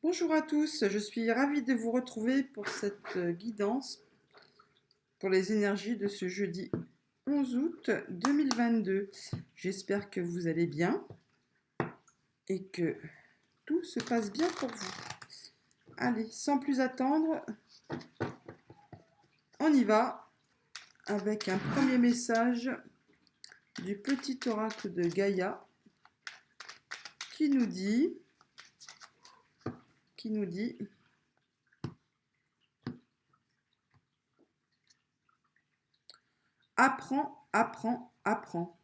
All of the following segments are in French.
Bonjour à tous, je suis ravie de vous retrouver pour cette guidance pour les énergies de ce jeudi 11 août 2022. J'espère que vous allez bien et que tout se passe bien pour vous. Allez, sans plus attendre, on y va avec un premier message du petit oracle de Gaïa qui nous dit apprends, apprends, apprends.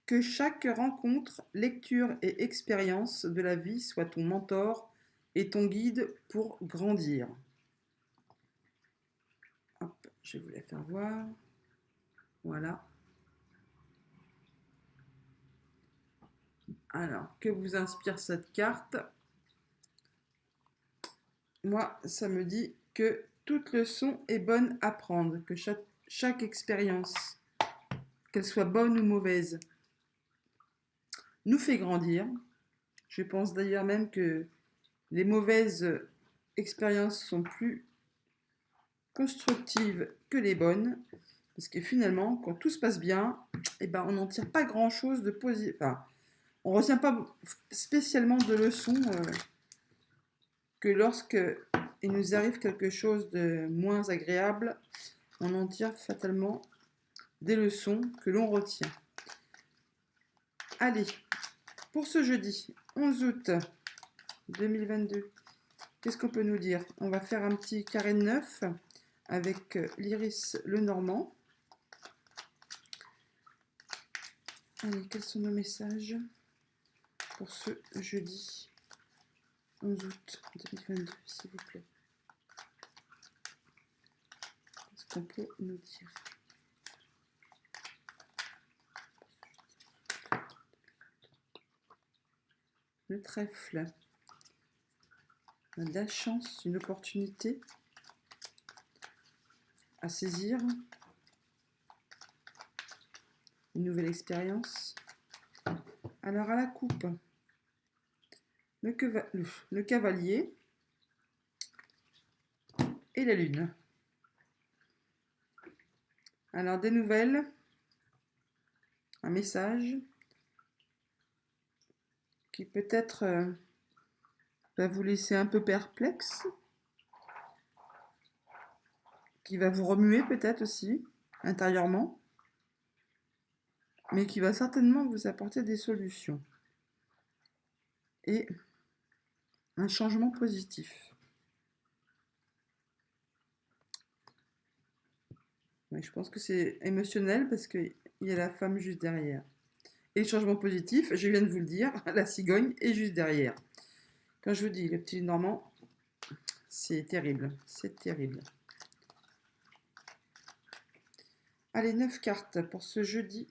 Que chaque rencontre, lecture et expérience de la vie soit ton mentor et ton guide pour grandir. Hop, je vais vous la faire voir. Voilà. Alors, que vous inspire cette carte? Moi, ça me dit que toute leçon est bonne à prendre, que chaque expérience, qu'elle soit bonne ou mauvaise, nous fait grandir. Je pense d'ailleurs même que les mauvaises expériences sont plus constructives que les bonnes, parce que finalement, quand tout se passe bien, eh ben, on n'en tire pas grand-chose de positif. Enfin, on ne retient pas spécialement de leçons que lorsque il nous arrive quelque chose de moins agréable, on en tire fatalement des leçons que l'on retient. Allez, pour ce jeudi 11 août 2022, qu'est-ce qu'on peut nous dire? On va faire un petit carré de 9 avec l'Iris Lenormand. Allez, quels sont nos messages pour ce jeudi 11 août 2022, s'il vous plaît? Qu'est-ce qu'on peut nous dire? Le trèfle. On a de la chance, une opportunité à saisir, une nouvelle expérience. Alors à la coupe, le cavalier et la lune. Alors des nouvelles, un message qui peut-être va vous laisser un peu perplexe, qui va vous remuer peut-être aussi intérieurement, mais qui va certainement vous apporter des solutions et un changement positif. Oui, je pense que c'est émotionnel parce qu'il y a la femme juste derrière. Et le changement positif, je viens de vous le dire, la cigogne est juste derrière. Quand je vous dis le petit Normand, c'est terrible, c'est terrible. Allez, 9 cartes pour ce jeudi.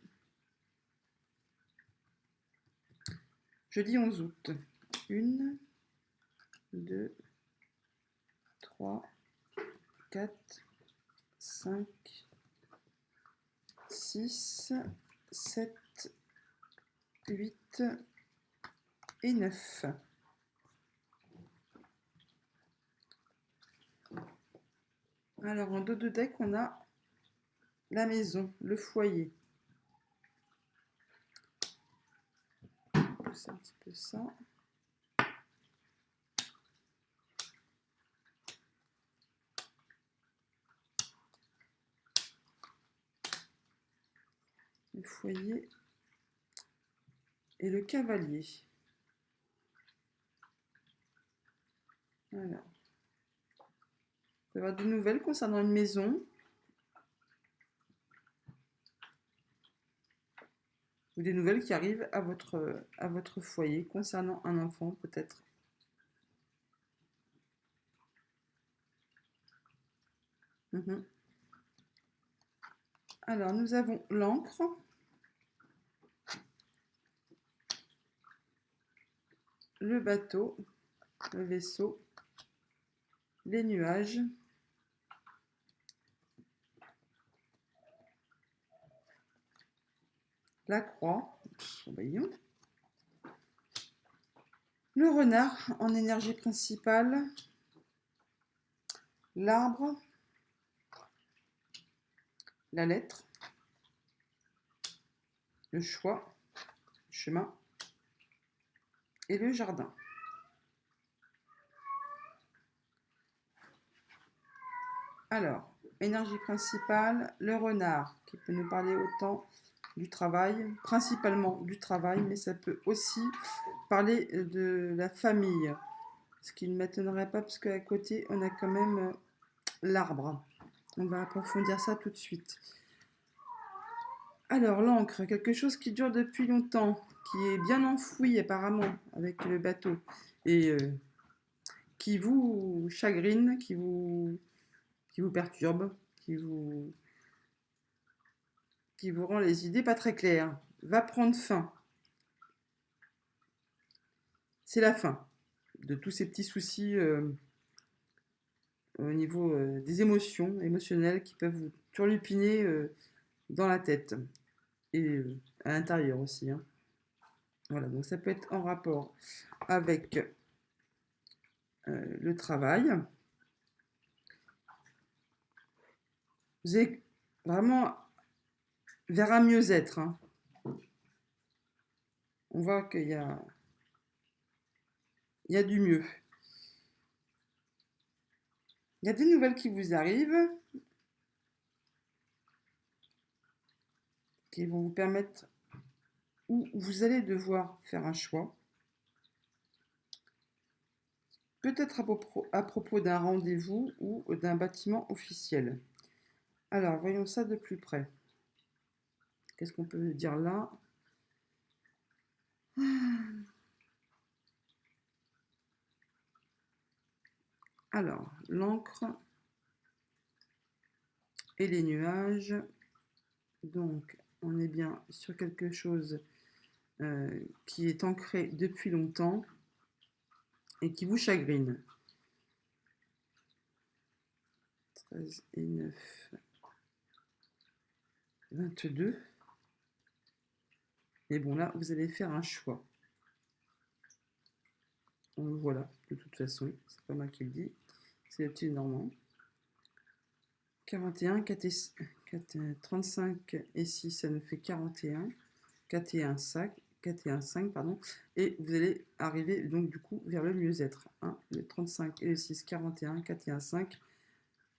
Jeudi 11 août. 1, 2, 3, 4, 5, 6, 7, 8 et 9. Alors, en dos de deck, on a la maison, le foyer. C'est un petit peu ça. Le foyer et le cavalier. Alors, il va y avoir des nouvelles concernant une maison. Ou des nouvelles qui arrivent à votre foyer concernant un enfant peut-être. Alors, nous avons l'encre. Le bateau, le vaisseau, les nuages, la croix, voyons, Le renard en énergie principale, l'arbre, la lettre, le choix, le chemin et le jardin. Alors, énergie principale, le renard, qui peut nous parler autant du travail, principalement du travail, mais ça peut aussi parler de la famille. Ce qui ne m'étonnerait pas, parce qu'à côté, on a quand même l'arbre. On va approfondir ça tout de suite. Alors, l'encre, quelque chose qui dure depuis longtemps, qui est bien enfoui apparemment avec le bateau, et qui vous chagrine, qui vous perturbe, qui vous rend les idées pas très claires, va prendre fin. C'est la fin de tous ces petits soucis au niveau des émotions émotionnelles qui peuvent vous turlupiner dans la tête et à l'intérieur aussi. Hein. Voilà, donc ça peut être en rapport avec le travail. Vous êtes vraiment vers un mieux-être. Hein. On voit qu'il y a du mieux. Il y a des nouvelles qui vous arrivent, qui vont vous permettre, ou vous allez devoir faire un choix. Peut-être à propos d'un rendez-vous ou d'un bâtiment officiel. Alors, voyons ça de plus près. Qu'est-ce qu'on peut dire là? Alors, l'encre et les nuages. Donc, on est bien sur quelque chose qui est ancré depuis longtemps et qui vous chagrine. 13 et 9, 22. Mais bon, là, vous allez faire un choix. Voilà, de toute façon, c'est pas moi qui le dis, c'est le petit Normand. 41, 35 et 6, ça nous fait 41. 4 et 1, 5, 4 et 1, 5, pardon. Et vous allez arriver donc du coup vers le mieux-être. Le 35 et le 6, 41, 4 et 1, 5.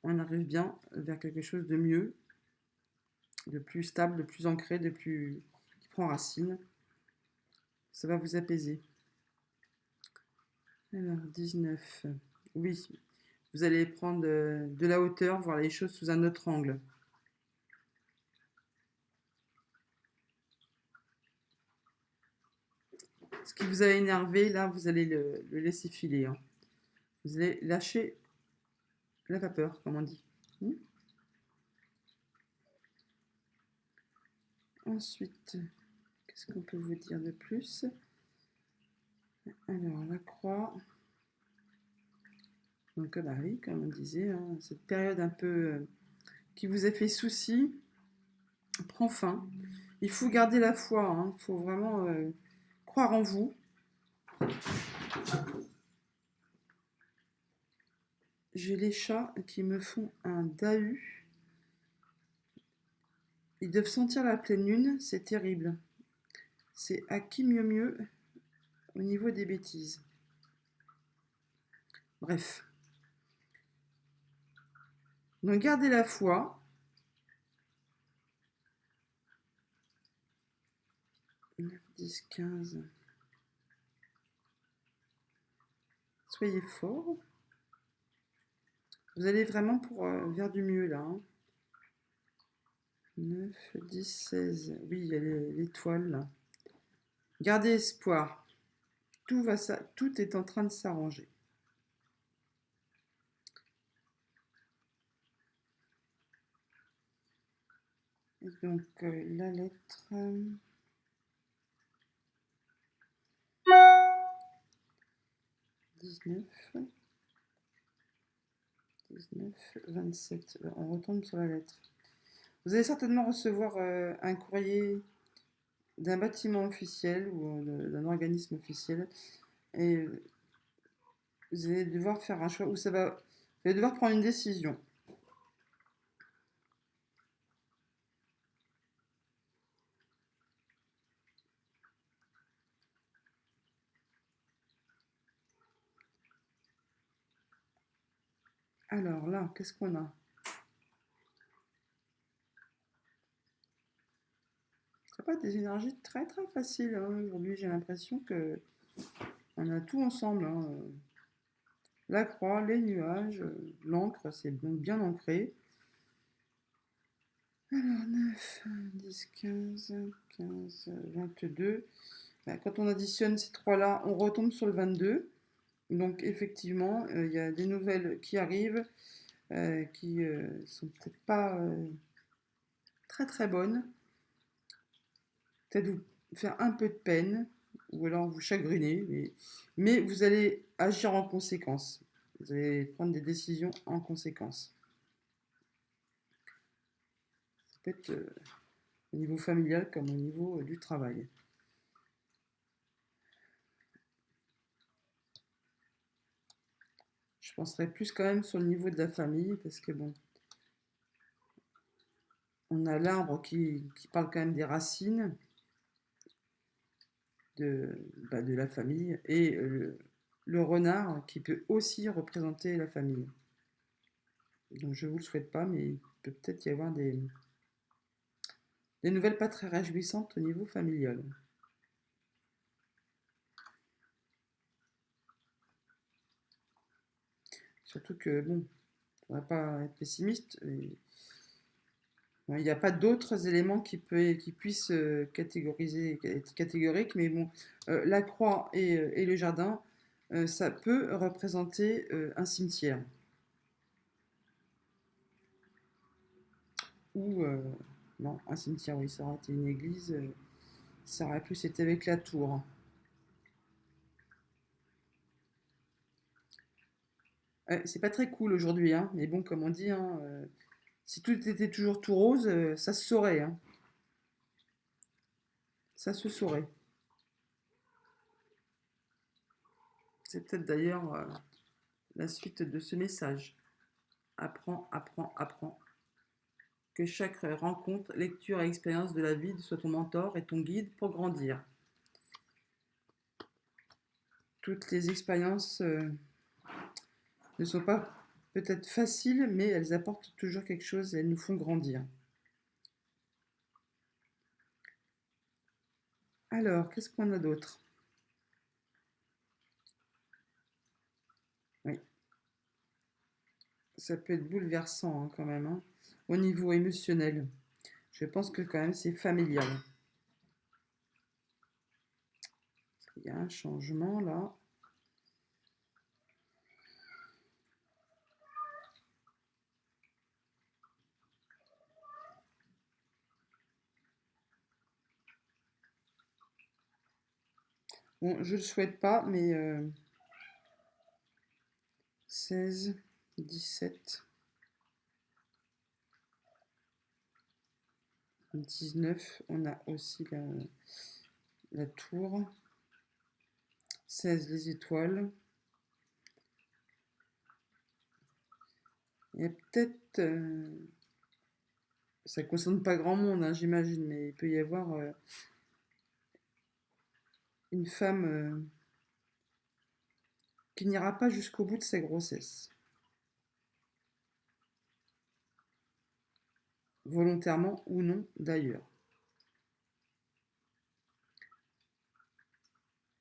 On arrive bien vers quelque chose de mieux, de plus stable, de plus ancré, qui prend racine. Ça va vous apaiser. Alors, 19. Oui, vous allez prendre de la hauteur, voir les choses sous un autre angle. Ce qui vous a énervé, là, vous allez le laisser filer. Hein. Vous allez lâcher la vapeur, comme on dit. Ensuite, qu'est-ce qu'on peut vous dire de plus? Alors, la croix. Donc, bah oui, comme on disait, hein, cette période un peu qui vous a fait souci prend fin. Il faut garder la foi, hein, il faut vraiment croire en vous. J'ai les chats qui me font un dahu. Ils doivent sentir la pleine lune, c'est terrible. C'est à qui mieux au niveau des bêtises. Bref. Donc gardez la foi. 9, 10, 15. Soyez forts. Vous allez vraiment vers du mieux là. Hein. 9, 10, 16. Oui, il y a l'étoile là. Gardez espoir. Tout est en train de s'arranger. Et donc la lettre 19, 27. On retombe sur la lettre. Vous allez certainement recevoir un courrier d'un bâtiment officiel ou d'un organisme officiel Et vous allez devoir faire un choix, ou ça va, vous allez devoir prendre une décision. Alors là, qu'est-ce qu'on a? C'est pas des énergies très très faciles, hein. Aujourd'hui, j'ai l'impression que on a tout ensemble, hein. La croix, les nuages, l'encre, c'est bien ancré. Alors 9, 10, 15, 15, 22. Quand on additionne ces trois-là, on retombe sur le 22. Donc effectivement, il y a des nouvelles qui arrivent, qui sont peut-être pas très très bonnes. Peut-être vous faire un peu de peine, ou alors vous chagriner, mais vous allez agir en conséquence. Vous allez prendre des décisions en conséquence. Ça peut être au niveau familial comme au niveau du travail. Je penserais plus quand même sur le niveau de la famille, parce que bon, on a l'arbre qui parle quand même des racines de la famille, et le renard qui peut aussi représenter la famille. Donc je ne vous le souhaite pas, mais il peut peut-être y avoir des nouvelles pas très réjouissantes au niveau familial. Surtout que, bon, on ne va pas être pessimiste. Bon, il n'y a pas d'autres éléments qui puissent être catégoriques, mais bon, la croix et le jardin, ça peut représenter un cimetière. Ou, non, un cimetière, oui, ça aurait été une église, ça aurait plus été avec la tour. C'est pas très cool aujourd'hui, hein, mais bon, comme on dit, hein, si tout était toujours tout rose, ça se saurait, hein. Ça se saurait. C'est peut-être d'ailleurs la suite de ce message. Apprends, apprends, apprends. Que chaque rencontre, lecture et expérience de la vie soit ton mentor et ton guide pour grandir. Toutes les expériences ne sont pas peut-être faciles, mais elles apportent toujours quelque chose et elles nous font grandir. Alors, qu'est-ce qu'on a d'autre? Oui, ça peut être bouleversant hein, quand même, hein, au niveau émotionnel. Je pense que quand même c'est familial. Il y a un changement là. Bon, je le souhaite pas, mais 16, 17, 19, on a aussi la tour. 16, les étoiles. Il y a peut-être. Ça ne concerne pas grand monde, hein, j'imagine, mais il peut y avoir une femme qui n'ira pas jusqu'au bout de sa grossesse. Volontairement ou non, d'ailleurs.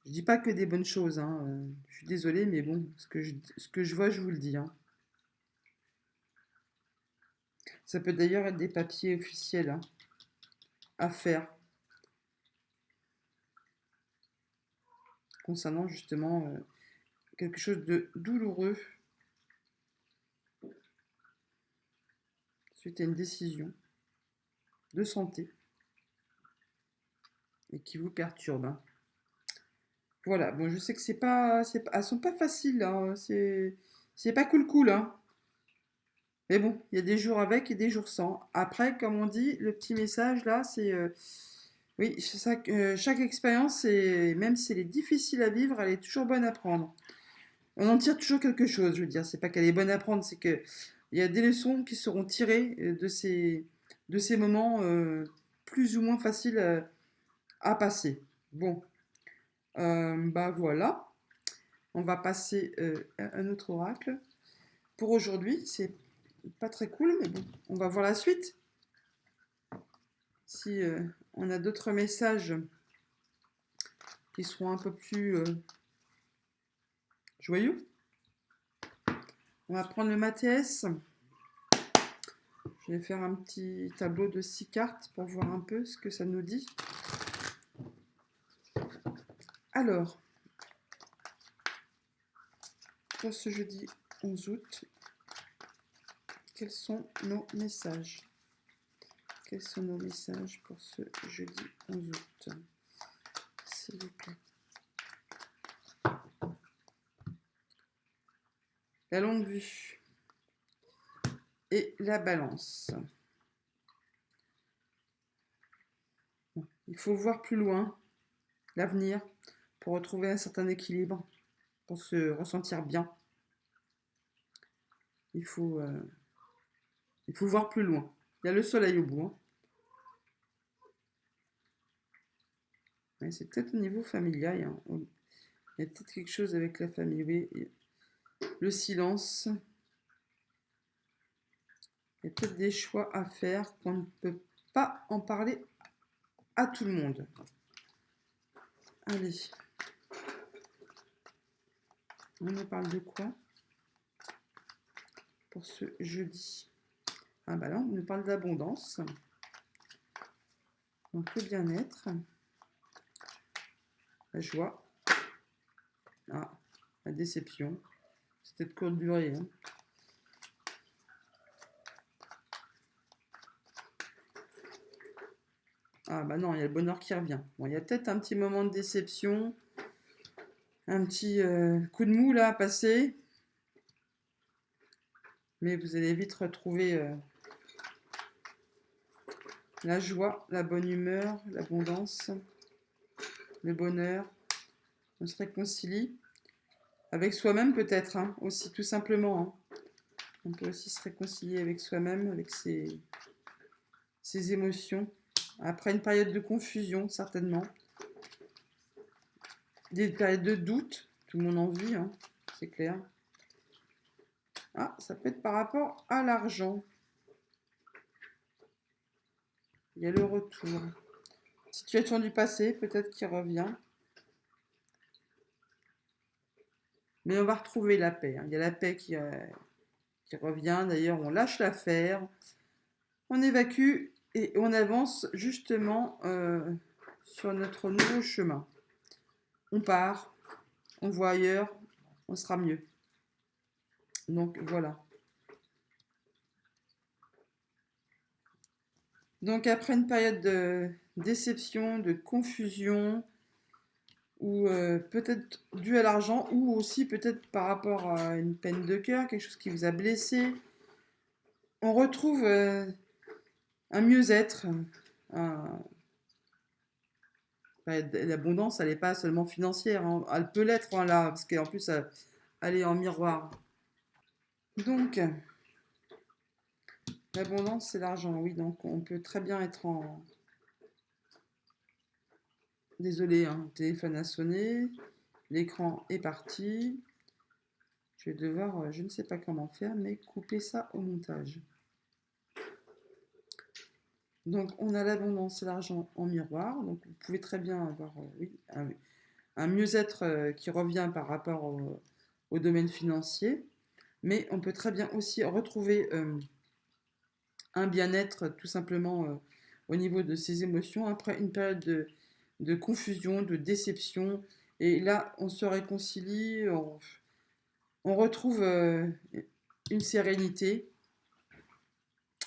Je dis pas que des bonnes choses, hein, je suis désolée, mais bon, ce que je vois, je vous le dis, hein. Ça peut d'ailleurs être des papiers officiels hein, à faire concernant justement quelque chose de douloureux suite à une décision de santé et qui vous perturbe, hein. Voilà, bon, je sais que elles sont pas faciles, hein, c'est pas cool, hein. Mais bon, il y a des jours avec et des jours sans. Après, comme on dit, le petit message là, c'est Oui, c'est ça que chaque expérience, et même si elle est difficile à vivre, elle est toujours bonne à prendre. On en tire toujours quelque chose, je veux dire. C'est pas qu'elle est bonne à prendre, c'est que il y a des leçons qui seront tirées de ces moments plus ou moins faciles à passer. Bon, bah voilà. On va passer à un autre oracle. Pour aujourd'hui, c'est pas très cool, mais bon, on va voir la suite. Si on a d'autres messages qui seront un peu plus joyeux. On va prendre le Mathias. Je vais faire un petit tableau de 6 cartes pour voir un peu ce que ça nous dit. Alors, pour ce jeudi 11 août, quels sont nos messages? Quels sont nos messages pour ce jeudi 11 août? S'il vous plaît. La longue vue et la balance. Bon, il faut voir plus loin, l'avenir, pour retrouver un certain équilibre, pour se ressentir bien. Il faut voir plus loin. Il y a le soleil au bout. Hein. Mais c'est peut-être au niveau familial. Hein. Il y a peut-être quelque chose avec la famille. Oui. Le silence. Il y a peut-être des choix à faire qu'on ne peut pas en parler à tout le monde. Allez. On nous parle de quoi pour ce jeudi? Ah bah là, on nous parle d'abondance. Donc le bien-être. La joie. Ah, la déception. C'est peut-être courte durée. Hein. Ah bah non, il y a le bonheur qui revient. Bon, il y a peut-être un petit moment de déception, un petit coup de mou là à passer, mais vous allez vite retrouver la joie, la bonne humeur, l'abondance, le bonheur. On se réconcilie avec soi-même peut-être, hein, aussi tout simplement. Hein. On peut aussi se réconcilier avec soi-même, avec ses émotions, après une période de confusion certainement. Des périodes de doute, tout le monde en vit, hein, c'est clair. Ah, ça peut être par rapport à l'argent. Il y a le retour. Situation du passé, peut-être qui revient. Mais on va retrouver la paix. Hein. Il y a la paix qui revient. D'ailleurs, on lâche l'affaire. On évacue et on avance justement sur notre nouveau chemin. On part, on voit ailleurs, on sera mieux. Donc voilà. Donc après une période de déception, de confusion, ou peut-être dû à l'argent, ou aussi peut-être par rapport à une peine de cœur, quelque chose qui vous a blessé, on retrouve un mieux-être. L'abondance, elle n'est pas seulement financière, hein. Elle peut l'être hein, là, parce qu'en plus, elle est en miroir. Donc, l'abondance, c'est l'argent, oui. Donc, on peut très bien être en. Désolé, hein, le téléphone a sonné, l'écran est parti. Je vais devoir, je ne sais pas comment faire, mais couper ça au montage. Donc, on a l'abondance et l'argent en miroir. Donc, vous pouvez très bien avoir, oui, un mieux-être qui revient par rapport au domaine financier. Mais on peut très bien aussi retrouver un bien-être tout simplement au niveau de ses émotions après une période de confusion, de déception. Et là, on se réconcilie, on retrouve une sérénité.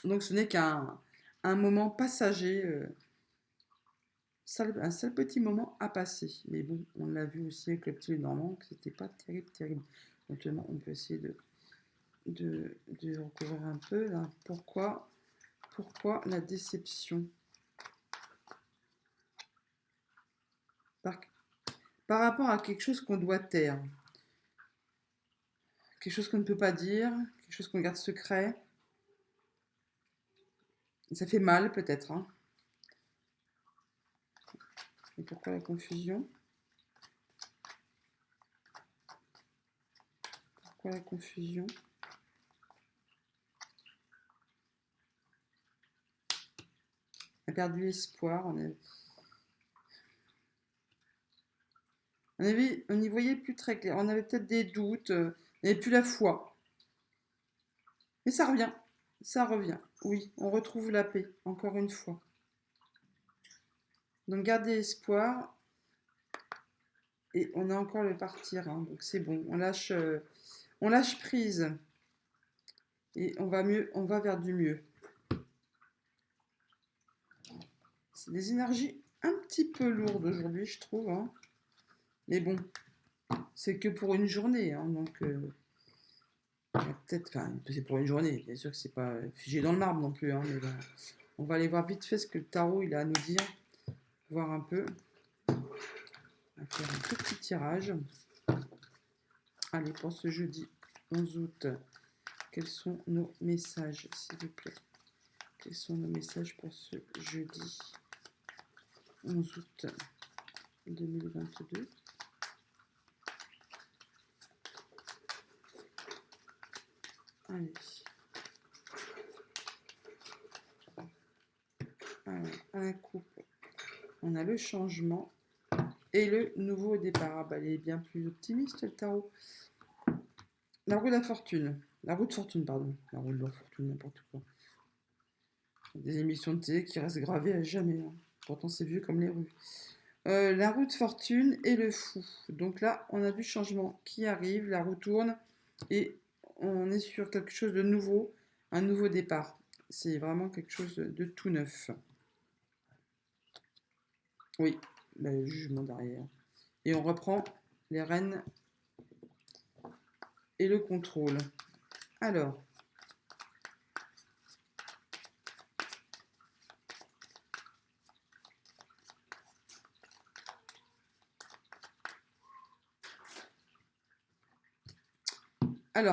Donc ce n'est qu'un moment passager, un seul petit moment à passer. Mais bon, on l'a vu aussi avec le petit Normand, que c'était pas terrible, terrible. Éventuellement, on peut essayer de recouvrir un peu. Là. Pourquoi la déception? par, par rapport à quelque chose qu'on doit taire, quelque chose qu'on ne peut pas dire, quelque chose qu'on garde secret. Ça fait mal peut-être, hein. Et pourquoi la confusion? Pourquoi la confusion? On a perdu l'espoir. On n'y voyait plus très clair. On avait peut-être des doutes. On n'avait plus la foi. Mais ça revient. Ça revient. Oui, on retrouve la paix, encore une fois. Donc gardez espoir. Et on a encore le partir. Hein, donc c'est bon. On lâche prise. Et on va mieux. On va vers du mieux. C'est des énergies un petit peu lourdes aujourd'hui, je trouve. Hein. Mais bon, c'est que pour une journée. Hein, donc peut-être, enfin, c'est pour une journée. Bien sûr que c'est pas figé dans le marbre non plus. Hein, mais ben, on va aller voir vite fait ce que le tarot il a à nous dire. Voir un peu. On va faire un tout petit tirage. Allez, pour ce jeudi 11 août, quels sont nos messages, s'il vous plaît? Quels sont nos messages pour ce jeudi 11 août 2022? Allez. Alors, un couple, on a le changement et le nouveau départ. Ah bah, il est bien plus optimiste, le tarot. La roue de la fortune. La roue de fortune, pardon. La roue de la fortune, n'importe quoi. Des émissions de télé qui restent gravées à jamais. Hein. Pourtant, c'est vieux comme les rues. La roue de fortune et le fou. Donc là, on a du changement qui arrive. La roue tourne et on est sur quelque chose de nouveau. Un nouveau départ. C'est vraiment quelque chose de tout neuf. Oui, le jugement derrière. Et on reprend les rênes et le contrôle. Alors,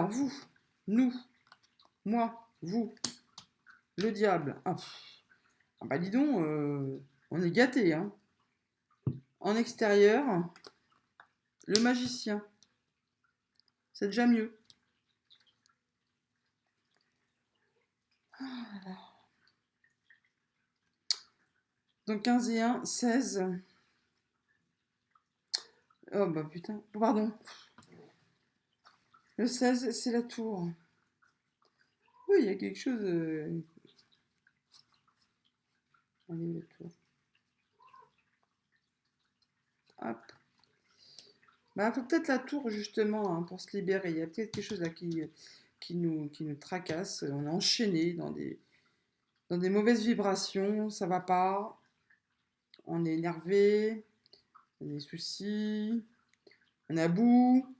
vous, nous, moi, vous, le diable. Ah, bah dis donc, on est gâtés, hein. En extérieur, le magicien. C'est déjà mieux. Donc 15 et 1, 16. Oh bah putain, pardon. Le 16, c'est la tour. Oui, il y a quelque chose... Allez, la tour. Hop. Bah, faut peut-être la tour, justement, hein, pour se libérer. Il y a peut-être quelque chose là qui nous tracasse. On est enchaîné dans des mauvaises vibrations. Ça va pas. On est énervé. On a des soucis. On a bout.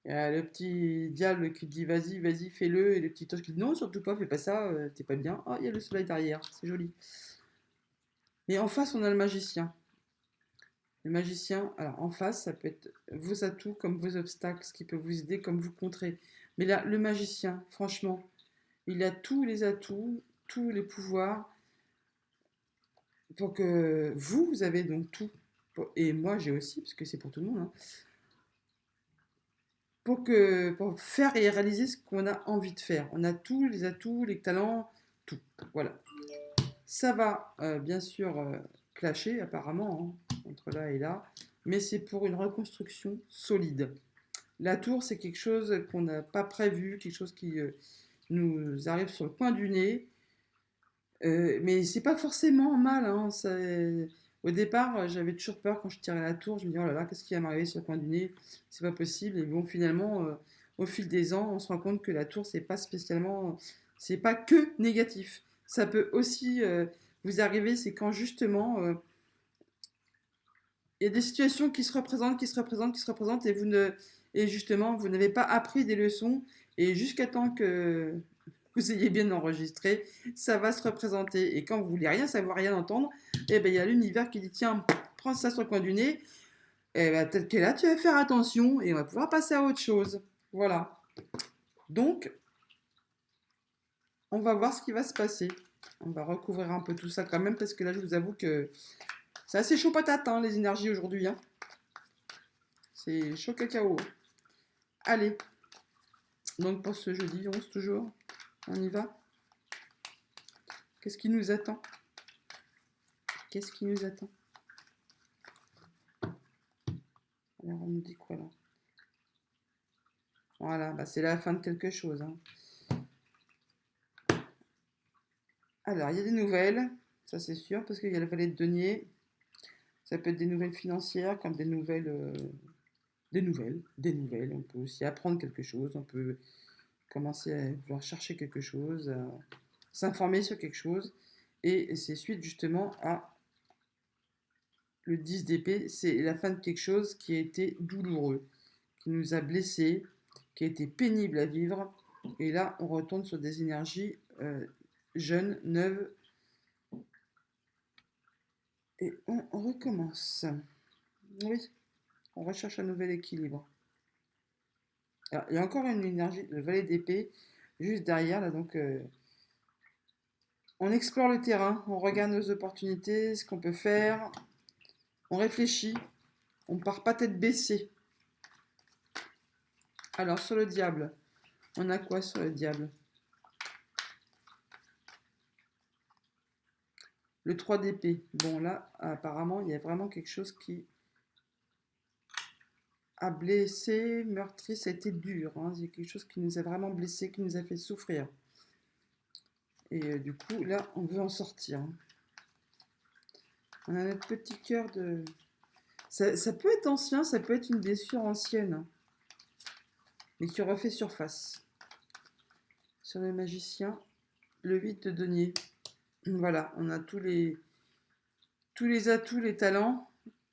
Il y a le petit diable qui dit vas-y, vas-y, fais-le. Et le petit ange qui dit non, surtout pas, fais pas ça, t'es pas bien. Oh, il y a le soleil derrière, c'est joli. Mais en face, on a le magicien. Le magicien, alors en face, ça peut être vos atouts comme vos obstacles, ce qui peut vous aider comme vous contrer. Mais là, le magicien, franchement, il a tous les atouts, tous les pouvoirs. Pour que vous avez donc tout. Et moi, j'ai aussi, parce que c'est pour tout le monde. Hein, pour faire et réaliser ce qu'on a envie de faire. On a tous les atouts, les talents, tout. Voilà. Ça va, bien sûr, clasher, apparemment, hein, entre là et là, mais c'est pour une reconstruction solide. La tour, c'est quelque chose qu'on n'a pas prévu, quelque chose qui nous arrive sur le coin du nez, mais c'est pas forcément mal. Hein, au départ, j'avais toujours peur quand je tirais la tour. Je me disais, oh là là, qu'est-ce qui va m'arriver sur le coin du nez? C'est pas possible. Et bon, finalement, au fil des ans, on se rend compte que la tour, c'est pas spécialement, c'est pas que négatif. Ça peut aussi vous arriver, c'est quand justement, il y a des situations qui se représentent, qui se représentent, qui se représentent, et justement, vous n'avez pas appris des leçons, et jusqu'à temps que vous ayez bien enregistré, ça va se représenter. Et quand vous voulez rien savoir, rien entendre, eh ben il y a l'univers qui dit tiens, prends ça sur le coin du nez, et ben, peut-être que là, tu vas faire attention et on va pouvoir passer à autre chose. Voilà. Donc, on va voir ce qui va se passer. On va recouvrir un peu tout ça quand même parce que là, je vous avoue que c'est assez chaud patate, hein, les énergies aujourd'hui. Hein. C'est chaud cacao. Allez. Donc, pour ce jeudi 11, toujours, on y va. Qu'est-ce qui nous attend? Qu'est-ce qui nous attend? Alors, on nous dit quoi là? Voilà, bah, c'est la fin de quelque chose. Hein. Alors, il y a des nouvelles, ça c'est sûr, parce qu'il y a le valet de denier. Ça peut être des nouvelles financières, comme des nouvelles, des nouvelles. On peut aussi apprendre quelque chose, on peut commencer à vouloir chercher quelque chose, à s'informer sur quelque chose. Et c'est suite justement à le 10 d'épée, c'est la fin de quelque chose qui a été douloureux, qui nous a blessés, qui a été pénible à vivre. Et là, on retourne sur des énergies jeunes, neuves. Et on recommence. Oui, on recherche un nouvel équilibre. Alors, il y a encore une énergie, le valet d'épée, juste derrière, là, donc on explore le terrain, on regarde nos opportunités, ce qu'on peut faire, on réfléchit, on ne part pas tête baissée. Alors, sur le diable, on a quoi sur le diable? Le 3 d'épée. Bon, là, apparemment, il y a vraiment quelque chose qui a blessé, meurtri, ça a été dur. Hein. Il y a quelque chose qui nous a vraiment blessé, qui nous a fait souffrir. Et du coup, là, on veut en sortir. Hein. On a notre petit cœur de... Ça peut être ancien, ça peut être une blessure ancienne, hein, mais qui refait surface. Sur le magicien, le 8 de denier. Voilà, on a tous les atouts, les talents,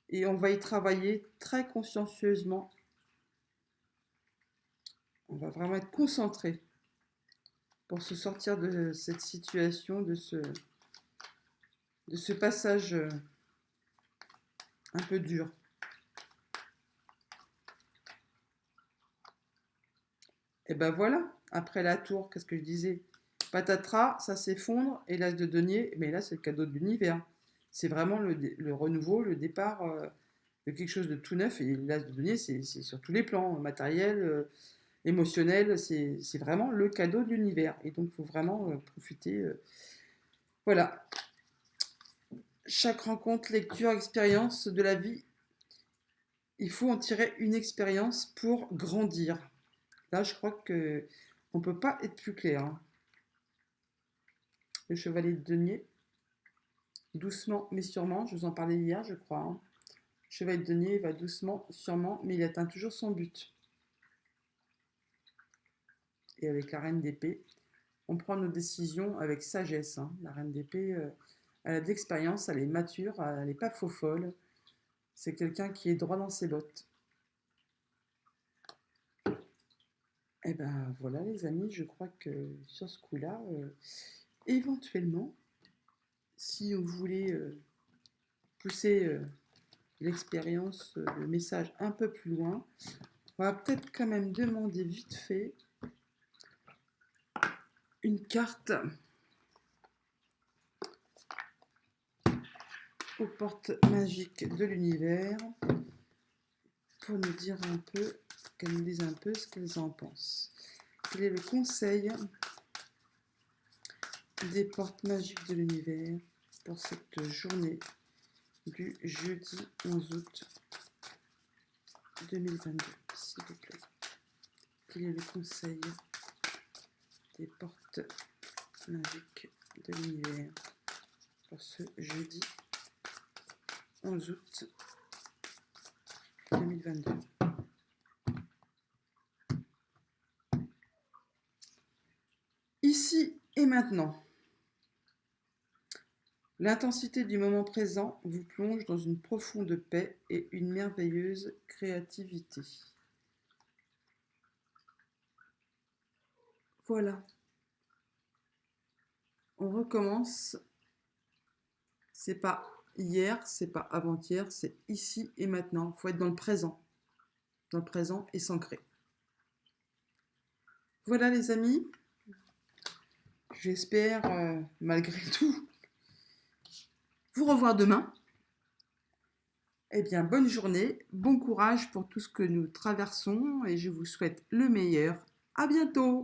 et on va y travailler très consciencieusement. On va vraiment être concentré pour se sortir de cette situation, de ce passage un peu dur. Et ben voilà, après la tour, qu'est-ce que je disais? Patatras, ça s'effondre, et l'as de denier, mais là c'est le cadeau de l'univers. C'est vraiment le renouveau, le départ de quelque chose de tout neuf, et l'as de denier, c'est sur tous les plans, matériel, émotionnel, c'est vraiment le cadeau de l'univers. Et donc il faut vraiment profiter. Voilà. Chaque rencontre, lecture, expérience de la vie, il faut en tirer une expérience pour grandir. Là, je crois que on ne peut pas être plus clair. Hein. Le chevalier de denier, doucement mais sûrement, je vous en parlais hier, je crois. Hein. Le chevalier de denier va doucement, sûrement, mais il atteint toujours son but. Et avec la reine d'épée, on prend nos décisions avec sagesse. Hein. La reine d'épée, elle a de l'expérience, elle est mature, elle n'est pas faux-folle. C'est quelqu'un qui est droit dans ses bottes. Et ben voilà les amis, je crois que sur ce coup-là, éventuellement, si vous voulez pousser l'expérience, le message un peu plus loin, on va peut-être quand même demander vite fait une carte aux portes magiques de l'univers pour nous dire un peu, qu'elles nous disent un peu ce qu'elles en pensent. Quel est le conseil des portes magiques de l'univers pour cette journée du jeudi 11 août 2022, s'il vous plaît. Quel est le conseil des portes magiques de l'univers pour ce jeudi 11 août 2022? Ici et maintenant. L'intensité du moment présent vous plonge dans une profonde paix et une merveilleuse créativité. Voilà. On recommence. C'est pas hier, c'est pas avant-hier, c'est ici et maintenant. Il faut être dans le présent et s'ancrer. Voilà les amis, j'espère malgré tout vous revoir demain. Eh bien, bonne journée, bon courage pour tout ce que nous traversons et je vous souhaite le meilleur. À bientôt!